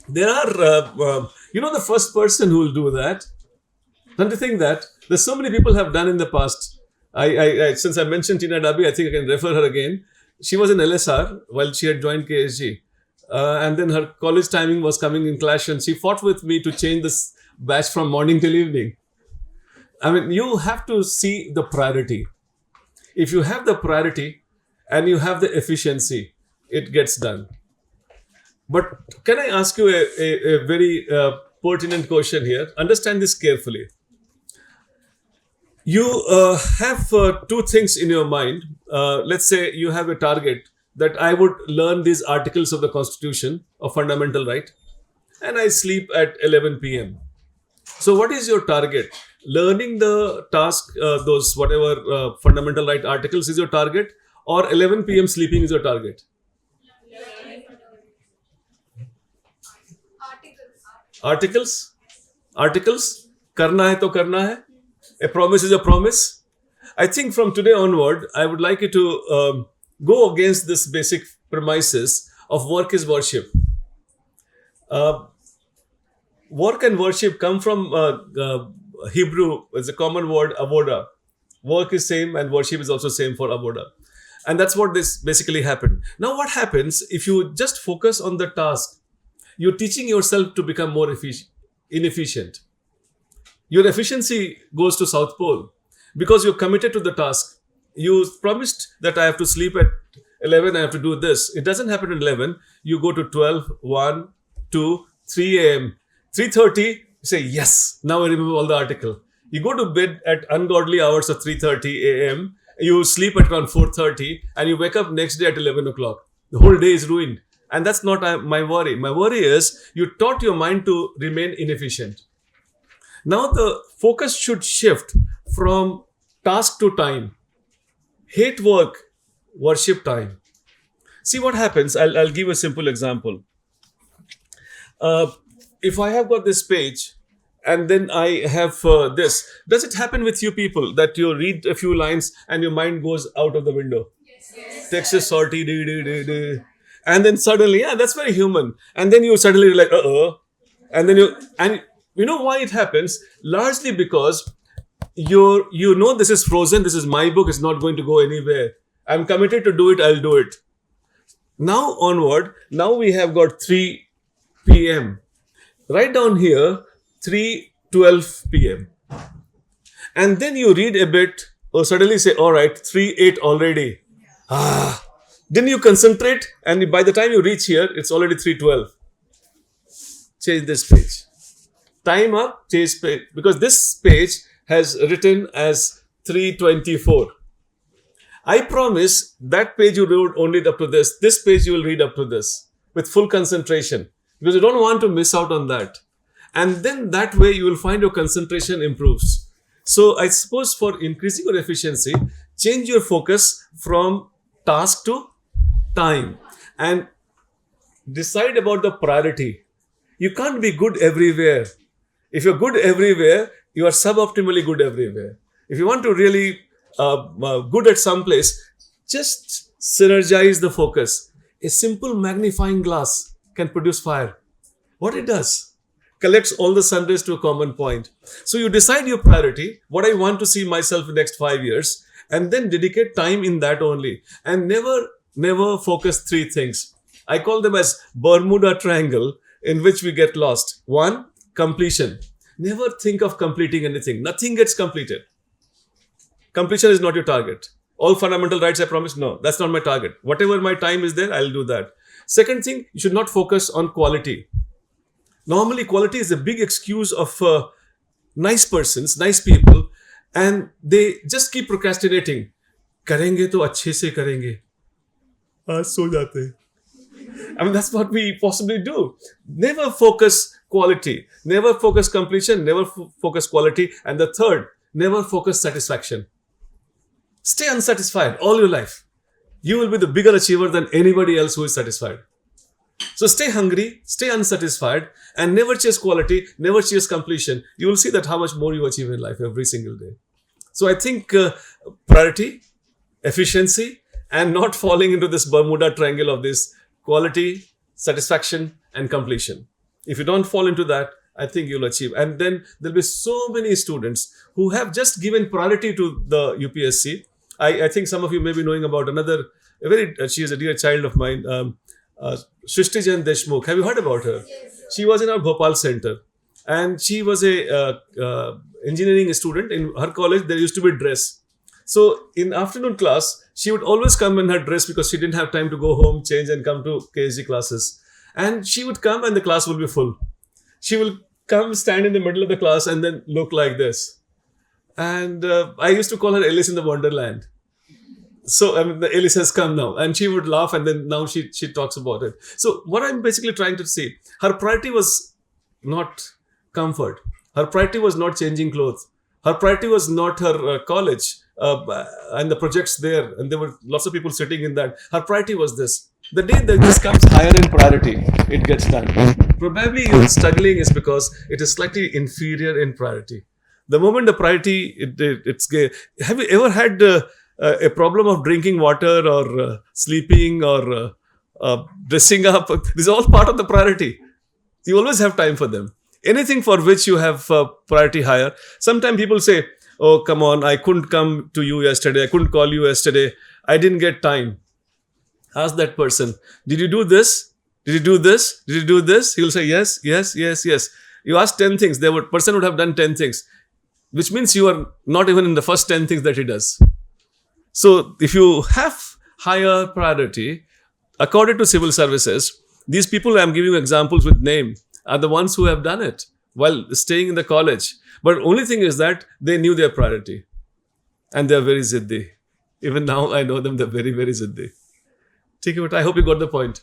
There are, the first person who will do that. Don't you think that? There's so many people have done in the past. Since I mentioned Tina Dabi, I think I can refer her again. She was in LSR while she had joined KSG. And then her college timing was coming in clash, and she fought with me to change this batch from morning till evening. I mean, you have to see the priority. If you have the priority and you have the efficiency, it gets done. But can I ask you a very pertinent question here? Understand this carefully. You have two things in your mind. Let's say you have a target that I would learn these articles of the Constitution of fundamental right, and I sleep at 11 p.m. So, what is your target? Learning the task, those whatever fundamental right articles is your target, or 11 p.m. sleeping is your target? Articles? Articles? Karna hai to karna hai. A promise is a promise. I think from today onward, I would like you to go against this basic premises of work is worship. Work and worship come from Hebrew. It's a common word, avoda. Work is same and worship is also same for avoda. And that's what this basically happened. Now what happens if you just focus on the task? You're teaching yourself to become more inefficient. Your efficiency goes to South Pole because you're committed to the task. You promised that I have to sleep at 11, I have to do this. It doesn't happen at 11. You go to 12, 1, 2, 3 a.m. 3:30, you say, yes, now I remember all the article. You go to bed at ungodly hours of 3:30 a.m. You sleep at around 4:30 and you wake up next day at 11 o'clock. The whole day is ruined. And that's not my worry. My worry is you taught your mind to remain inefficient. Now the focus should shift from task to time. Hate work, worship time. See what happens. I'll give a simple example. If I have got this page and then I have this, does it happen with you people that you read a few lines and your mind goes out of the window? Yes. Text is salty, and then suddenly, yeah, that's very human. And then you suddenly like, and then you know why it happens? Largely because you know this is frozen. This is my book. It's not going to go anywhere. I'm committed to do it. I'll do it. Now onward. Now we have got 3 p.m. Right down here, 3:12 p.m. And then you read a bit, or suddenly say, all right, 3:08 already. Then you concentrate, and by the time you reach here, it's already 3:12. Change this page. Time up, change page. Because this page has written as 3:24. I promise that page you read only up to this. This page you will read up to this with full concentration. Because you don't want to miss out on that. And then that way you will find your concentration improves. So I suppose for increasing your efficiency, change your focus from task to time and decide about the priority. You can't be good everywhere. If you're good everywhere, you are suboptimally good everywhere. If you want to really good at some place, just synergize the focus. A simple magnifying glass can produce fire. What it does, collects all the sun rays to a common point. So you decide your priority, what I want to see myself in the next 5 years, and then dedicate time in that only. And never focus three things. I call them as Bermuda Triangle in which we get lost. One, completion. Never think of completing anything. Nothing gets completed. Completion is not your target. All fundamental rights I promise, no, that's not my target. Whatever my time is there, I'll do that. Second thing, you should not focus on quality. Normally, quality is a big excuse of nice persons, nice people, and they just keep procrastinating. करेंगे तो अच्छे से करेंगे. आज सो जाते हैं. I mean, that's what we possibly do. Never focus quality. Never focus completion. Never focus quality. And the third, never focus satisfaction. Stay unsatisfied all your life. You will be the bigger achiever than anybody else who is satisfied. So stay hungry, stay unsatisfied, and never chase quality, never chase completion. You will see that how much more you achieve in life every single day. So I think priority, efficiency, and not falling into this Bermuda Triangle of this quality, satisfaction, and completion. If you don't fall into that, I think you'll achieve. And then there'll be so many students who have just given priority to the UPSC. I think some of you may be knowing about another, she is a dear child of mine, Shrishtijan Deshmukh. Have you heard about her? She was in our Bhopal center, and she was a engineering student. In her college, there used to be dress. So in afternoon class, she would always come in her dress because she didn't have time to go home, change, and come to KSG classes. And she would come, and the class will be full. She will come, stand in the middle of the class, and then look like this. And I used to call her Alice in the Wonderland. So I mean, the Alice has come now, and she would laugh, and then now she talks about it. So what I'm basically trying to say, her priority was not comfort. Her priority was not changing clothes. Her priority was not her college and the projects there, and there were lots of people sitting in that. Her priority was this. The day that this comes higher in priority, it gets done. Probably you're struggling is because it is slightly inferior in priority. The moment the priority, it's have you ever had a problem of drinking water or sleeping or dressing up? This is all part of the priority. You always have time for them. Anything for which you have priority higher. Sometimes people say, oh, come on, I couldn't come to you yesterday. I couldn't call you yesterday. I didn't get time. Ask that person, did you do this? Did you do this? Did you do this? He'll say, yes, yes, yes, yes. You ask 10 things. The person would have done 10 things, which means you are not even in the first 10 things that he does. So if you have higher priority, according to civil services, these people I'm giving you examples with name are the ones who have done it while staying in the college. But only thing is that they knew their priority, and they're very ziddi. Even now I know them, they're very, very ziddi. I hope you got the point.